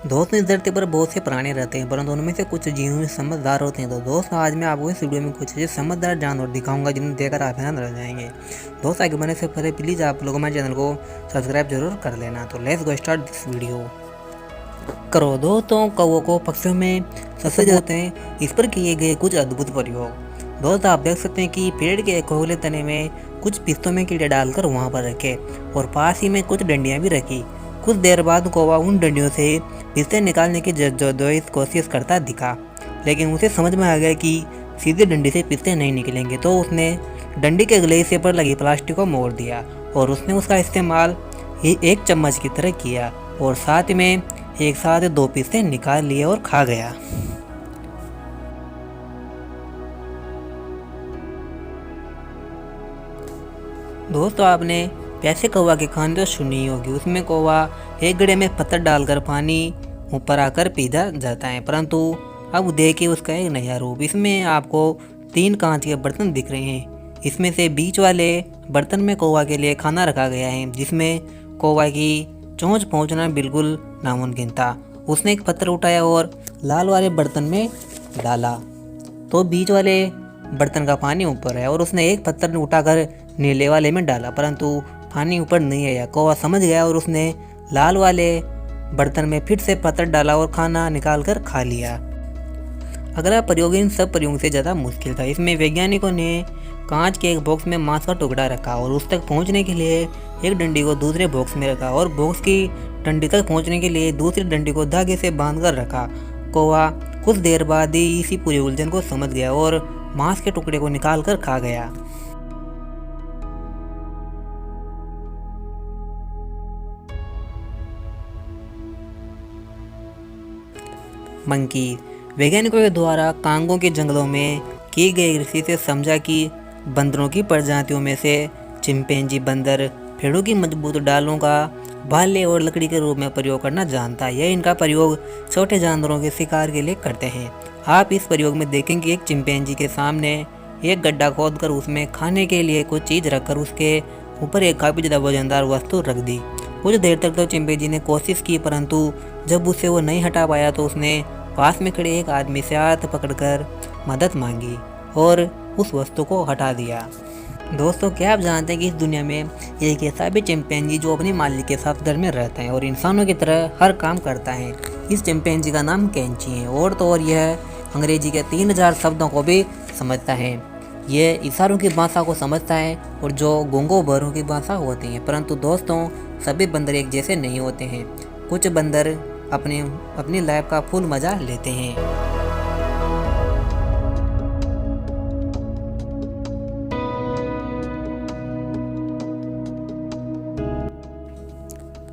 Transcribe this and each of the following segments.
दोस्तों, इस धरती पर बहुत से प्राणी रहते हैं, परंतु उनमें से कुछ जीव में समझदार होते हैं। तो दोस्तों, आज मैं आपको इस वीडियो में कुछ ऐसे समझदार जानवर दिखाऊंगा जिन्हें देखकर आप हैरान रह जाएंगे। दोस्तों, आगे बढ़ने से पहले प्लीज़ आप लोग हमारे चैनल को सब्सक्राइब जरूर कर लेना। तो let's go start this video. करो दोस्तों, कौवों को पक्षियों में सबसे होते हैं, इस पर किए गए कुछ अद्भुत प्रयोग। दोस्तों, आप देख सकते हैं कि पेड़ के एक खोखले तने में कुछ पिस्तों में कीड़े डालकर वहां पर रखे और पास ही में कुछ डंडियां भी रखी। कुछ देर बाद कौवा उन डंडियों से पिस्ते निकालने की जद्दोजहद कोशिश करता दिखा, लेकिन उसे समझ में आ गया कि सीधे डंडी से पिस्ते नहीं निकलेंगे। तो उसने डंडी के अगले हिस्से पर लगी प्लास्टिक को मोड़ दिया और उसने उसका इस्तेमाल ही एक चम्मच की तरह किया और साथ में एक साथ 2 पिस्ते निकाल लिए और खा गया। दोस्तों, आपने प्यासे कौवा की कहानी तो सुनी होगी। उसमें कौवा एक गड्ढे में पत्थर डालकर पानी ऊपर आकर पी जाता है, परंतु अब देखिए उसका एक नया रूप। इसमें आपको 3 कांच के बर्तन दिख रहे हैं। इसमें से बीच वाले बर्तन में कौवा के लिए खाना रखा गया है, जिसमें कौवा की चोंच पहुंचना बिल्कुल नामुमकिन था। उसने एक पत्थर उठाया और लाल वाले बर्तन में डाला, तो बीच वाले बर्तन का पानी ऊपर है, और उसने एक पत्थर उठाकर नीले वाले में डाला, परंतु पानी ऊपर नहीं आया। कौवा समझ गया और उसने लाल वाले बर्तन में फिर से पत्थर डाला और खाना निकाल कर खा लिया। अगला प्रयोग इन सब प्रयोगों से ज़्यादा मुश्किल था। इसमें वैज्ञानिकों ने कांच के एक बॉक्स में मांस का टुकड़ा रखा और उस तक पहुंचने के लिए एक डंडी को दूसरे बॉक्स में रखा और बॉक्स की डंडी तक पहुंचने के लिए दूसरी डंडी को धागे से बांध कर रखा। कौवा कुछ देर बाद ही इसी पूरी उलझन को समझ गया और मांस के टुकड़े को निकाल कर खा गया। मंकी वैज्ञानिकों के द्वारा कांगो के जंगलों में की गई कृषि से समझा कि बंदरों की प्रजातियों में से चिंपैंजी बंदर पेड़ों की मजबूत डालों का भाले और लकड़ी के रूप में प्रयोग करना जानता है। यह इनका प्रयोग छोटे जानवरों के शिकार के लिए करते हैं। आप इस प्रयोग में देखेंगे कि एक चिंपैंजी के सामने एक गड्ढा खोदकर उसमें खाने के लिए कुछ चीज़ रखकर उसके ऊपर एक काफ़ी ज़्यादा वजनदार वस्तु रख दी। कुछ देर तक तो चिंपैंजी ने कोशिश की, परंतु जब उससे वो नहीं हटा पाया तो उसने पास में खड़े एक आदमी से हाथ पकड़कर मदद मांगी और उस वस्तु को हटा दिया। दोस्तों, क्या आप जानते हैं कि इस दुनिया में एक ऐसा भी चिंपैंजी जो अपनी मालिक के साथ घर में रहता है और इंसानों की तरह हर काम करता है। इस चिंपैंजी का नाम कैंची है और तो और यह अंग्रेजी के 3000 शब्दों को भी समझता है। यह इशारों की भाषा को समझता है और जो गूंगों बहरों की भाषा होती है। परंतु दोस्तों, सभी बंदर एक जैसे नहीं होते हैं। कुछ बंदर अपनी लाइफ का फुल मजा लेते हैं।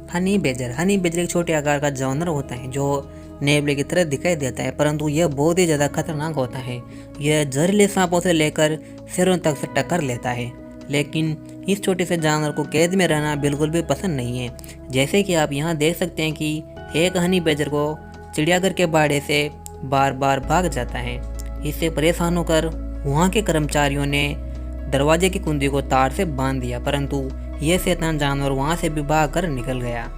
हनी बेजर एक छोटे आकार का जानवर होता है जो नेवले की तरह दिखाई देता है, परंतु यह बहुत ही ज़्यादा खतरनाक होता है। यह जहरीले सांपों से लेकर शेरों तक से टक्कर लेता है, लेकिन इस छोटे से जानवर को कैद में रहना बिल्कुल भी पसंद नहीं है। जैसे कि आप यहाँ देख सकते हैं कि एक हनी बेजर को चिड़ियाघर के बाड़े से बार बार भाग जाता है। इससे परेशान होकर वहाँ के कर्मचारियों ने दरवाजे की कुंडी को तार से बांध दिया, परंतु यह शैतान जानवर वहाँ से भी भाग कर निकल गया।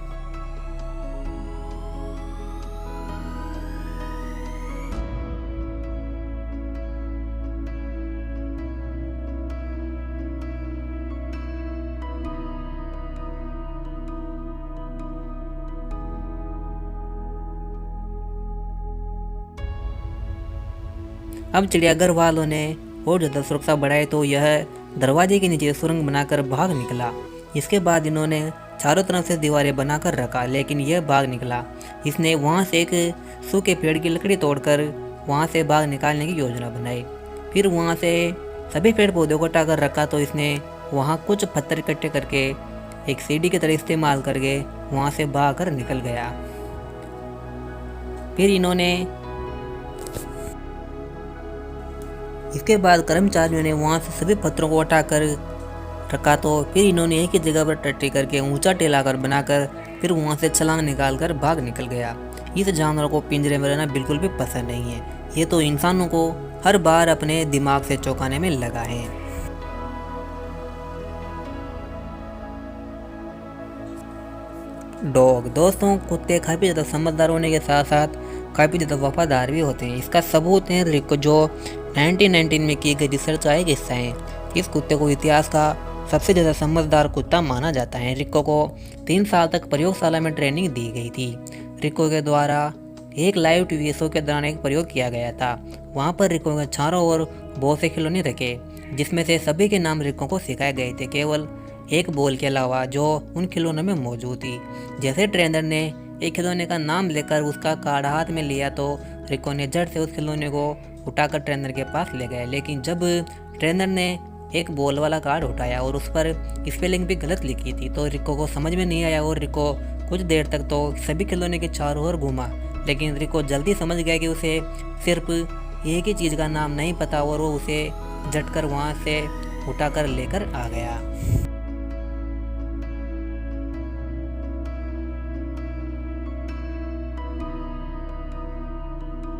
अब चिड़ियाघर वालों ने और ज़्यादा सुरक्षा बढ़ाई तो यह दरवाजे के नीचे सुरंग बनाकर भाग निकला। इसके बाद इन्होंने चारों तरफ से दीवारें बनाकर रखा, लेकिन यह भाग निकला। इसने वहां से एक सूखे पेड़ की लकड़ी तोड़कर वहां से भाग निकालने की योजना बनाई। फिर वहां से सभी पेड़ पौधों को हटाकर रखा, तो इसने वहां कुछ पत्थर इकट्ठे करके एक सीढ़ी की तरह इस्तेमाल करके वहां से भाग कर निकल गया। फिर इन्होंने इसके बाद कर्मचारियों ने वहां से सभी पत्थरों को हटाकर रखा, तो फिर इन्होंने एक ही जगह पर टट्टी करके ऊंचा टेलाकर बनाकर फिर वहां से छलांग निकालकर भाग निकल गया। इस जानवर को पिंजरे में रहना बिल्कुल भी पसंद नहीं है। ये तो इंसानों को हर बार अपने दिमाग से चौंकाने में लगा है। डॉग। दोस्तों, कुत्ते काफ़ी ज़्यादा समझदार होने के साथ साथ काफ़ी ज़्यादा वफादार भी होते हैं। इसका सबूत है रिको, जो 1919 में की गई रिसर्च का एक हिस्सा है। इस कुत्ते को इतिहास का सबसे ज़्यादा समझदार कुत्ता माना जाता है। रिको को 3 साल तक प्रयोगशाला में ट्रेनिंग दी गई थी। रिको के द्वारा एक लाइव टीवी शो के दौरान एक प्रयोग किया गया था। वहाँ पर रिको के चारों ओर बहुत से खिलौने रखे, जिसमें से सभी के नाम रिको को सिखाए गए थे, केवल एक बॉल के अलावा जो उन खिलौनों में मौजूद थी। जैसे ट्रेनर ने एक खिलौने का नाम लेकर उसका कार्ड हाथ में लिया तो रिको ने झट से उस खिलौने को उठाकर ट्रेनर के पास ले गए। लेकिन जब ट्रेनर ने एक बॉल वाला कार्ड उठाया और उस पर स्पेलिंग भी गलत लिखी थी तो रिको को समझ में नहीं आया और रिको कुछ देर तक तो सभी खिलौने के चारों ओर घूमा। लेकिन रिको जल्दी समझ गया कि उसे सिर्फ एक ही चीज़ का नाम नहीं पता और वो उसे झटकर वहाँ से उठाकर लेकर आ गया।